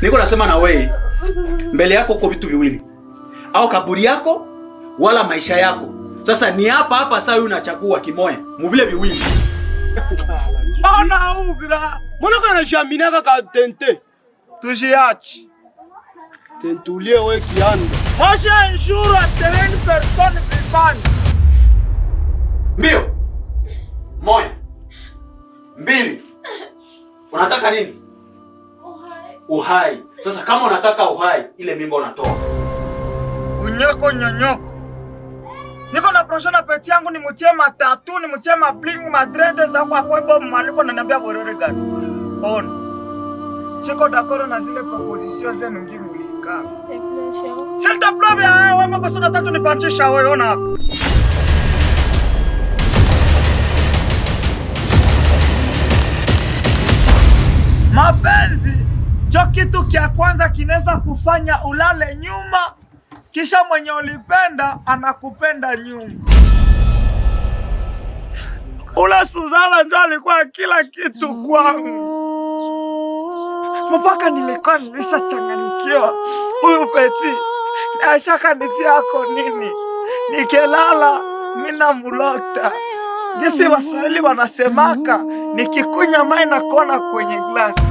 Niko nasema na wewe, mbele yako uko vitu viwili, au kaburi yako wala maisha yako. Sasa ni hapa sasa wewe unachagua kimoya mubile viwili. Ana ugra. Mbona kana shaminaka ka tente? Tujiachi. Tentulie wewe kiando. Masha inshura 30 personnes vivant. Mbio. Moja. Mbili. Unataka nini? Uhai. Sasa kama unataka uhai, ile mimba unatoa. Unyoko nyonyoko. Niko na proshona peti yangu ni mutie matatu, ni mutie mabling, madrede za kwa kwebo mwaliko na niambia borore gani. On. Siko dakoro na zile proposition zenu ngini ulika. Silta plabe ya wewe mko sura tatu ni panchisha wewe ona hapa. Mapenzi ndio kitu kia kwanza kinaweza kufanya ulale nyuma, kisha mwenye ulipenda anakupenda nyuma. Ula Suzana ndio alikuwa kila kitu kwangu. Mpaka nilikuwa nimeshachanganyikiwa. Huyu Peti ashaka niti yako nini? Nikelala mina mulota. Gisi Waswahili wanasemaka nikikunya mai na kona kwenye glasi.